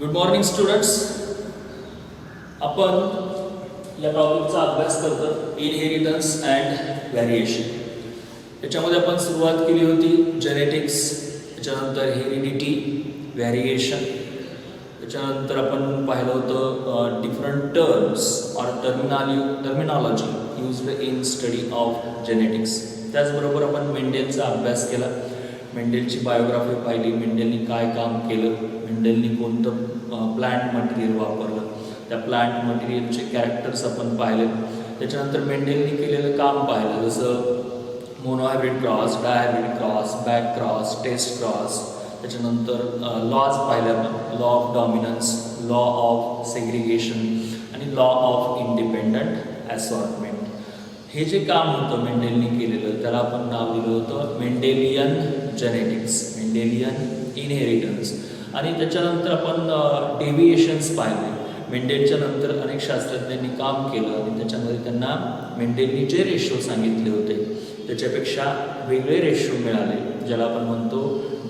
Good morning students. आपण या टॉपिकचा अभ्यास करतो इनहेरिटन्स अँड व्हॅरिएशन. याच्यामध्ये आपण सुरुवात केली होती जेनेटिक्स, त्याच्यानंतर हेरिडिटी, व्हॅरिएशन. त्याच्यानंतर आपण पाहिलं होतं different terms or terminology used in study of genetics. त्याचबरोबर आपण मेंडेलचा अभ्यास केला, मेंडेलची बायोग्राफी पाहिली, मेंडेलनी काय काम केलं, मेंडेलनी कोणतं प्लांट मटेरियल वापरलं, त्या प्लांट मटेरियलचे कॅरेक्टर्स आपण पाहिले. त्याच्यानंतर मेंडेलनी केलेलं काम पाहिलं, जसं monohybrid cross, dihybrid cross, back cross, test cross. त्याच्यानंतर लॉज पाहिले आपण, law of dominance, law of segregation आणि लॉ ऑफ इंडिपेंडंट असॉर्टमेंट. हे जे काम होतं मेंडेलनी केलेलं त्याला आपण नाव दिलं होतं मेंडेलियन जेनेटिक्स, मेंडेलियन इनहेरिटन्स. आणि त्याच्यानंतर आपण डेव्हिएशन्स पाहिले. मेंडेलच्या नंतर अनेक शास्त्रज्ञांनी काम केलं आणि त्याच्यामध्ये त्यांना मेंडेलनी जे रेशो सांगितले होते त्याच्यापेक्षा वेगळे रेशो मिळाले, ज्याला आपण म्हणतो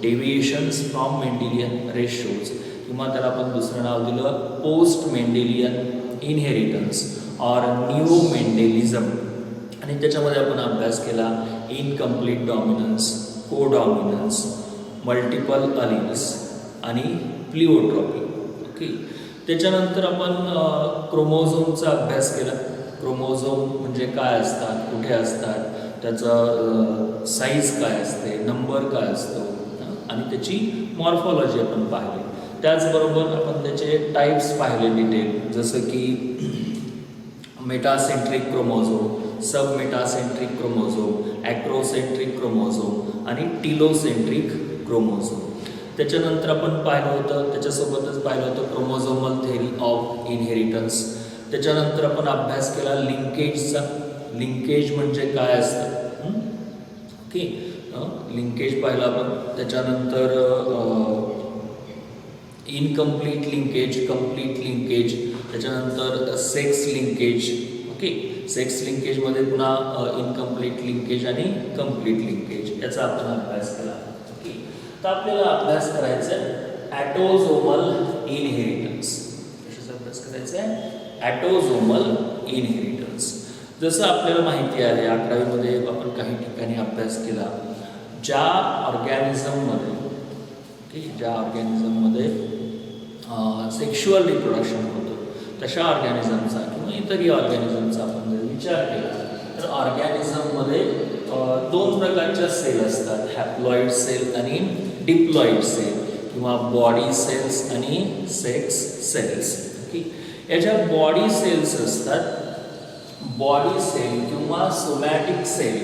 डेव्हिएशन्स फ्रॉम मेंडेलियन रेशोज, किंवा त्याला आपण दुसरं नाव दिलं post Mendelian inheritance or new Mendelism. आणि त्याच्यामध्ये आपण अभ्यास केला incomplete dominance, co dominance, multiple alleles आणि प्लिओट्रॉपी. ओके. त्याच्यानंतर आपण क्रोमोझोमचा अभ्यास केला. क्रोमोझोम म्हणजे काय असतात, कुठे असतात, त्याचं साईज काय असते, नंबर काय असतो आणि त्याची मॉर्फॉलॉजी आपण पाहिली. त्याचबरोबर आपण त्याचे टाईप्स पाहिले डिटेल, जसं की मेटासेंट्रिक क्रोमोझोम, सब मेटासेंट्रिक क्रोमोझोम, ॲक्रोसेंट्रिक क्रोमोझोम आणि टिलोसेंट्रिक क्रोमोझोम. त्याच्यानंतर आपण पाहिलं होतं, त्याच्यासोबतच पाहिलं होतं क्रोमोझोमल थेरी ऑफ इनहेरिटन्स. त्याच्यानंतर आपण अभ्यास केला लिंकेजचा. लिंकेज म्हणजे काय असतं, ओके, लिंकेज पाहिलं आपण. त्याच्यानंतर इनकम्प्लीट लिंकेज, कंप्लीट लिंकेज, त्याच्यानंतर सेक्स लिंकेज. ओके. सेक्स लिंकेजमध्ये पुन्हा इनकम्प्लीट लिंकेज आणि कंप्लीट लिंकेज याचा आपण अभ्यास केला. ओके. तर आपल्याला अभ्यास करायचा आहे ॲटोझोमल इनहेरिटन्स. कशाचा अभ्यास करायचा आहे? ॲटोझोमल इनहेरिटन्स. जसं आपल्याला माहिती आहे 11वीमध्ये आपण काही ठिकाणी अभ्यास केला, ज्या ऑर्गॅनिझममध्ये सेक्शुअल रिप्रोडक्शन होतं तशा ऑर्गॅनिझमचा किंवा इतरही ऑर्गॅनिझमचा आपण जर विचार केला तर ऑर्गॅनिझममध्ये दोन प्रकारच्या सेल असतात, हॅप्लॉइड सेल आणि डिप्लॉइड सेल, किंवा बॉडी सेल्स आणि सेक्स सेल्स. ओके. याच्या बॉडी सेल्स असतात, बॉडी सेल किंवा सोमॅटिक सेल.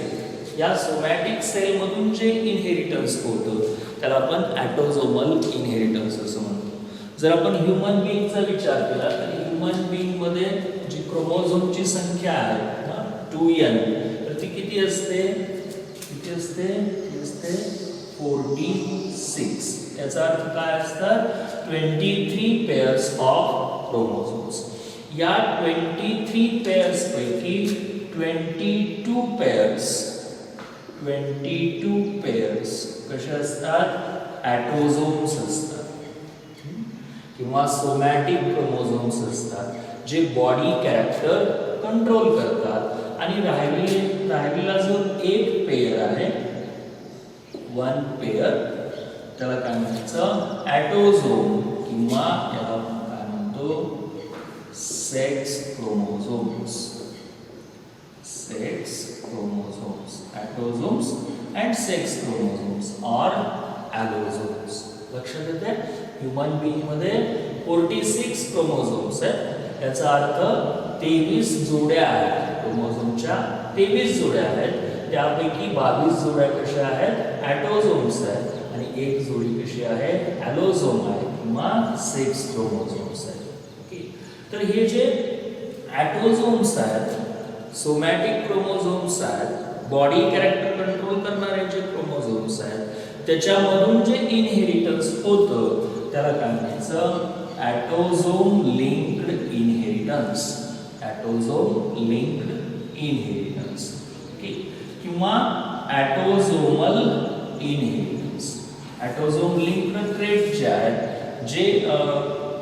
या सोमॅटिक सेलमधून जे इनहेरिटन्स होतं त्याला आपण ॲटोझोमल इनहेरिटन्स असं म्हणतो. जर आपण ह्युमन बिईंगचा विचार केला तर ह्युमन बिईंगमध्ये जी क्रोमोझोमची संख्या आहे 2n, तर ती किती असते? किती असते? ती असते 46. याचा अर्थ काय असतात? 23 पेअर्स ऑफ क्रोमोझोम्स. या 23 पेअर्स पैकी 22 पेअर्स कसे असतात? ॲटोझोम्स असतात किंवा सोमॅटिक क्रोमोझोम्स असतात, जे बॉडी कॅरेक्टर कंट्रोल करतात. आणि राहिलेला जो एक पेअर आहे, वन पेअर, त्याला काय म्हणायचं? ॲटोझोम, किंवा याला आपण काय म्हणतो? Sex chromosomes. Sex chromosomes, autosomes and sex chromosomes or allosomes. लक्षात येते? ह्युमन बिईंगमध्ये 46 क्रोमोझोम्स आहेत. याचा अर्थ 23 जोड्या आहेत, क्रोमोझोमच्या 23 जोड्या आहेत. त्यापैकी 22 जोड्या कशा आहेत? ॲटोझोम्स आहेत आणि एक जोडी कशी आहे? ॲलोझोम आहे किंवा सेक्स क्रोमोझोम्स आहेत. ओके. तर हे जे ॲटोझोम्स आहेत, सोमॅटिक क्रोमोझोम्स आहेत, बॉडी कॅरेक्टर कंट्रोल करणारे जे क्रोमोझोम्स आहेत, त्याच्यामधून जे इनहेरिटन्स होतं त्याला काय म्हणायचं? Autosome linked inheritance. Autosome linked inheritance. Okay. किंवा autosomal inheritance. Autosome linked trait जे आहेत, जे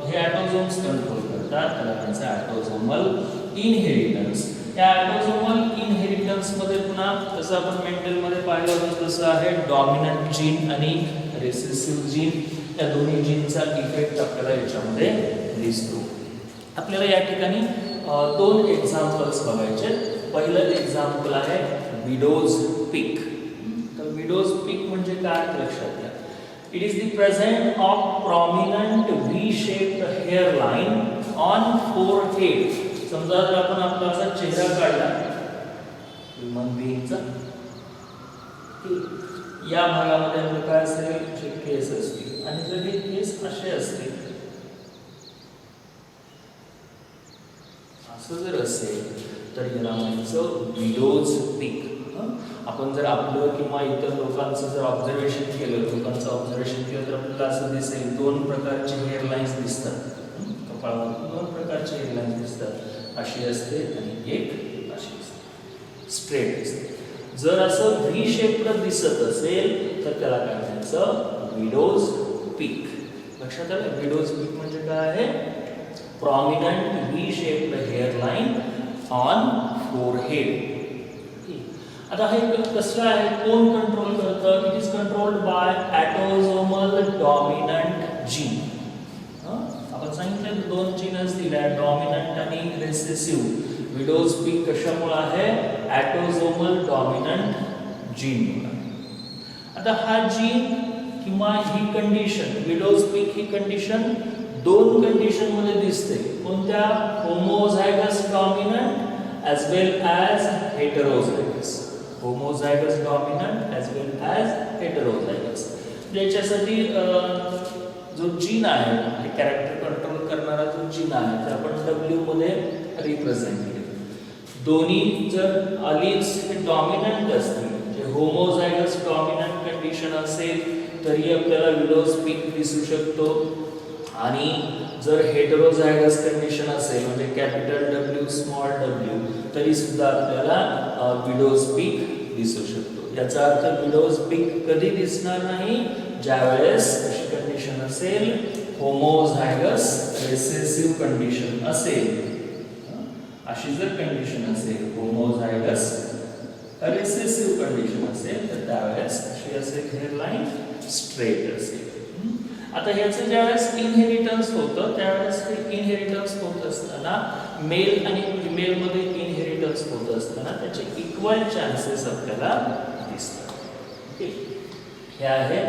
हे ऑटोझोम्स कंट्रोल करतात, त्याला म्हणायचं ऑटोझोमल इनहेरिटन्स. या ऑटोझोमल इनहेरिटन्स मध्ये पुन्हा जसं आपण मेंटल मध्ये पाहिलं होतं तसं आहे डॉमिनंट जीन आणि रिसेसिव्ह जीन, या दोन्ही जीनचा इफेक्ट आपल्याला याच्यामध्ये दिसतो. आपल्याला या ठिकाणी दोन एक्झाम्पल्स बघायचे. पहिलं एक्झाम्पल आहे विडोज पीक. तर विडोज पीक म्हणजे काय लक्षात घ्या. It is the present of prominent V shaped hair line on forehead. समजा जर आपण आपला असा चेहरा काढला ह्युमन बीइंगचा, या भागामध्ये आपलं काय असेल, जे केस असतील, आणि जर हे केस असे असतील, असं जर असेल तर याला म्हणायचं विडोज पीक. आपण जर आपलं किंवा इतर लोकांचं जर ऑब्झर्वेशन केलं, लोकांचं ऑब्झर्वेशन केलं तर आपल्याला असं दिसेल दोन प्रकारचे हेअर लाईन्स दिसतात. कपाळामध्ये दोन प्रकारचे हेअर लाईन्स दिसतात, अशी असते आणि एक अशी असते, स्ट्रेट असते. जर असं व्ही शेपड दिसत असेल तर त्याला काय म्हणायचं, विडोज पीक. लक्षात आलं? विडोज पीक म्हणजे काय आहे, prominent V shaped hair line on forehead. आता हे कसलं आहे, कोण कंट्रोल करतं? It is controlled by autosomal dominant gene. आपण सांगितलं दोन जीन असतील, डॉमिनंट आणि रिसेसिव्ह. विडोज पीक कशामुळे आहे, ऑटोझोमल डॉमिनंट जीन. आता हा जीन किंवा ही कंडिशन, विडोज पीक ही कंडिशन दोन कंडिशन मध्ये दिसते. कोणत्या? Homozygous dominant as well as heterozygous. homozygous dominant as well as heterozygous. याच्यासाठी जो जीन आहे, हे कॅरेक्टर कंट्रोल करणारा जो जीन आहे, ते आपण W मध्ये रिप्रेझेंट केले. दोन्ही जर अलील्स हे डॉमिनंट असतील, जे होमोझायगस डॉमिनंट कंडिशन असेल तरी आपल्याला विडोज पीक दिसू शकतो. आणि जर हेटेरोझायगस कंडिशन असेल म्हणजे कॅपिटल W स्मॉल w, तरी सुद्धा आपल्याला विडोज पीक दिसू शकतो. याचा अर्थ विडोज पीक कधी दिसणार नाही, ज्यावेळेस अशी कंडिशन असेल, होमोझायगस रिसेसिव्ह कंडिशन असेल. अशी जर कंडिशन असेल, होमोझायगस रिसेसिव्ह कंडिशन असेल, तर त्यावेळेस अशी असेल हेअर लाईन, स्ट्रेट असेल. आता ह्याचं ज्यावेळेस इनहेरिटन्स होतं, त्यावेळेस हे इनहेरिटन्स होत असताना मेल आणि फिमेल मध्ये इनहेरिटन्स होत असताना त्याचे इक्वल चान्सेस आपल्याला दिसतात. ओके, हे आहे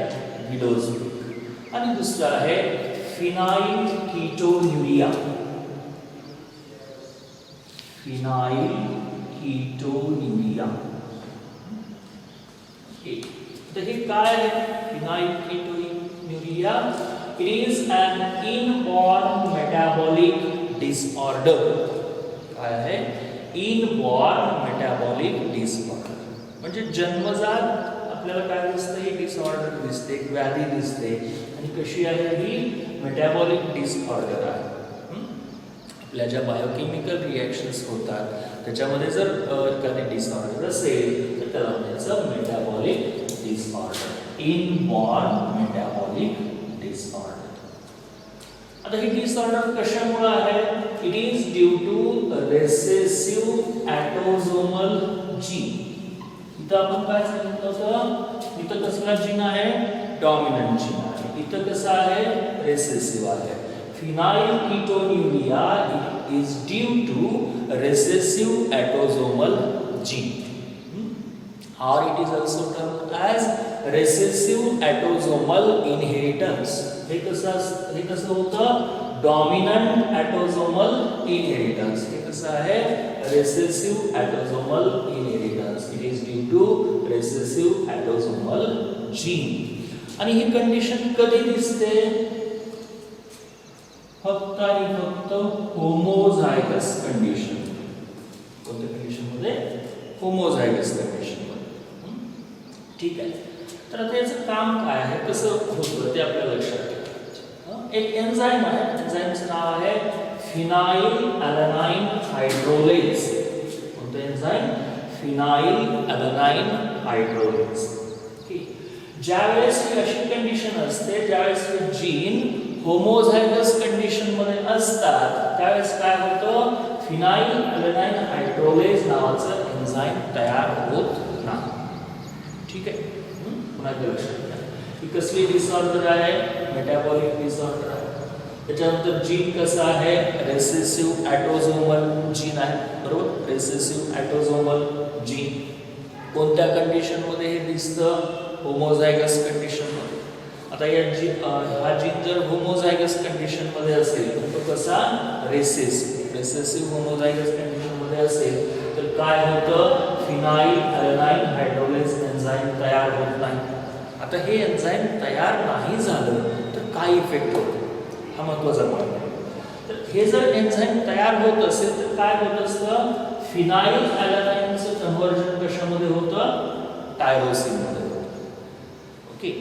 विडोज पीक. आणि दुसरं आहे फिनाइल कीटोन्युरिया. फिनाइल कीटोन्युरिया. ओके, तर हे काय आहे phenyl कीटोन्युरिया? It is an inborn metabolic disorder. काय आहे? Inborn metabolic disorder. म्हणजे जन्मजात आपल्याला काय दिसतं, ही डिसऑर्डर दिसते, एक व्याधी दिसते. आणि कशी आहे ही? मेटाबॉलिक डिसऑर्डर आहे. आपल्या ज्या बायोकेमिकल रिॲक्शन्स होतात त्याच्यामध्ये जर एखादी डिसऑर्डर असेल तर त्याला म्हणायचं metabolic disorder, inborn metabolic disorder. आता हे डिसऑर्डर कशामुळे आहे? It is due to recessive autosomal gene. इथं आपण काय सांगितलं होतं, इथं कसला जीन आहे? डॉमिनंट जीन आहे. इथं कसं आहे? रेसेसिव्ह आहे. Phenylketonuria is due to recessive autosomal gene. or it is also termed as recessive autosomal inheritance. हे कसं होतं? Dominant autosomal inheritance. हे कसं आहे? Recessive autosomal inheritance. It is due to recessive autosomal gene. आणि ही condition कधी दिसते? फक्त आणि फक्त होमोझायगस कंडिशन. कोणत्या कंडिशन मध्ये? Homozygous condition. ठीक आहे. तर आता याचं काम काय आहे, कसं होतं ते आपल्या लक्षात ठेवायचं. एक एन्झाईम आहे, एन्झाईमचं नाव आहे फिनाइल ॲलॅनाइन हायड्रोलेज. कोणतं एन्झाईम? फिनाइल ॲलॅनाइन हायड्रोलेज. ज्यावेळेस ही अशी कंडिशन असते, ज्यावेळेस हे जीन होमोझायगस कंडिशन मध्ये असतात त्यावेळेस काय होतं, फिनाइल अॅलेनाइन हायड्रोलेज नावाचं एन्झाईम तयार होत नाही. ठीक आहे, पुन्हा एकदा लक्षात घ्या. ही कसली डिसऑर्डर आहे, मेटाबॉलिक डिसऑर्डर आहे. त्याच्यानंतर जीन कसं आहे, रेसेसिव्ह ऑटोझोमल जीन आहे, बरोबर. रेसेसिव्ह ऑटोझोमल जीन कोणत्या कंडिशन मध्ये हे दिसतं, होमोझायगस कंडिशन मध्ये. आता हा जीन जर होमोझायगस कंडिशन मध्ये असेल तर तो कसा, रेसेसिव्ह होमोझायगस कंडिशन मध्ये असेल तर काय होतं, फिनाइल अॅलेनाइन हायड्रोलेज एन्झाईम तयार होत नाही. आता हे एन्झाईम तयार नाही झालं तर काय इफेक्ट होतो, हा महत्त्वाचा पॉईंट आहे. तर हे जर एन्झाईम तयार होत असेल तर काय होत असतं, फिनाइल अॅलेनाइनचं कन्व्हर्जन कशामध्ये होतं, टायरोसिन मध्ये होतं. Okay,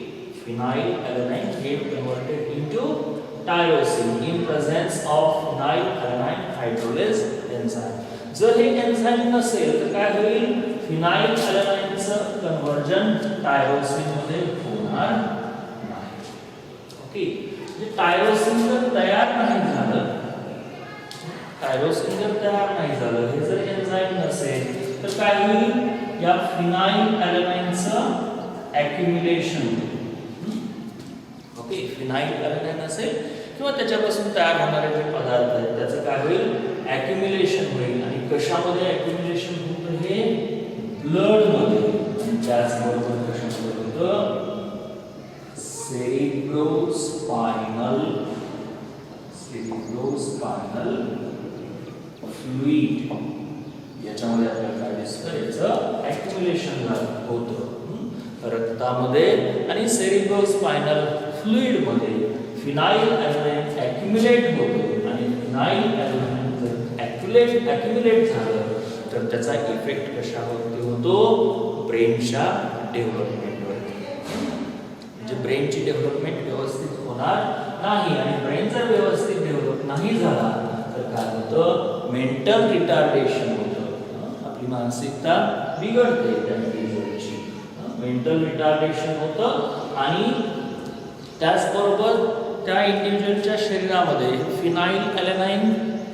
phenylalanine get converted into tyrosine in presence of phenylalanine hydrolase enzyme. जर हे एन्झाईम नसेल तर काय होईल, फिनाइल अॅलेनाइनचं कन्व्हर्जन टायरोसिन मध्ये होणार नाही. ओके, टायरोसिन जर तयार नाही झालं, टायरोसिन जर तयार नाही झालं, हे जर एन्झाईम नसेल तर काय होईल, या फिनाइल अॅलेनाइनचं ॲक्युम्युलेशन. ओके, फिनाइल अॅलेनाइन असेल किंवा त्याच्यापासून तयार होणारे जे पदार्थ आहेत त्याचं काय होईल, ॲक्युम्युलेशन होईल. आणि कशामध्ये ॲक्युम्युलेशन होतं, हे ब्लड मध्ये. त्याचबरोबर कशामध्ये होतं, सेरिब्रोस्पायनल फ्लुइड याच्यामध्ये आपल्याला काय दिसतं, याचं ॲक्युम्युलेशन होतं रक्तामध्ये. आणि सेरिब्रोस्पायनल फ्लुइड मध्ये फिनाइल अॅलेनाइन ॲक्युम्युलेट होतं. आणि फिनाइल अॅलेनाइन जर ॲक्युम्युलेट झालं तर त्याचा इफेक्ट कशावरती होतो, ब्रेनच्या डेव्हलपमेंटवरती. म्हणजे ब्रेनची डेव्हलपमेंट व्यवस्थित होणार नाही. आणि ब्रेन जर व्यवस्थित डेव्हलप नाही झाला तर काय होतं, मेंटल रिटार्डेशन होतं. आपली मानसिकता बिघडते त्या इंडिव्हिज्युअलची, मेंटल रिटार्डेशन होतं. आणि त्याचबरोबर त्या इंडिव्हिज्युअलच्या शरीरामध्ये फिनाइल अॅलेनाइन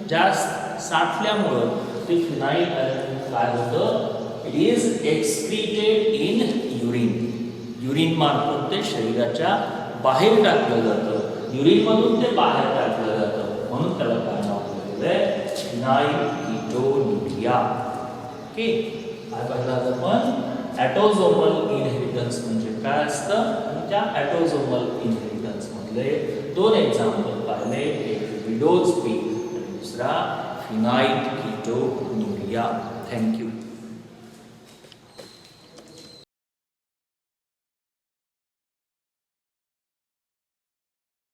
जास्त साठल्यामुळं ते फिनाइल अॅलेनाइन काय होतं, it is excreted in urine. Urine मार्फत ते शरीराच्या बाहेर टाकलं जातं, युरिन मधून ते बाहेर टाकलं जातं. म्हणून त्याला काय नाव दिलेलं आहे, फिनाइल कीटोन्युरिया. ओके, काय पाहिलं आपण, ऑटोझोमल इनहेरिटन्स म्हणजे काय असतं. त्या ऑटोझोमल इनहेरिटन्स मधले दोन एक्झाम्पल पाहिले, एक विडोज पीक आणि दुसरा फिनाइल कीटोन्युरिया. थँक्यू.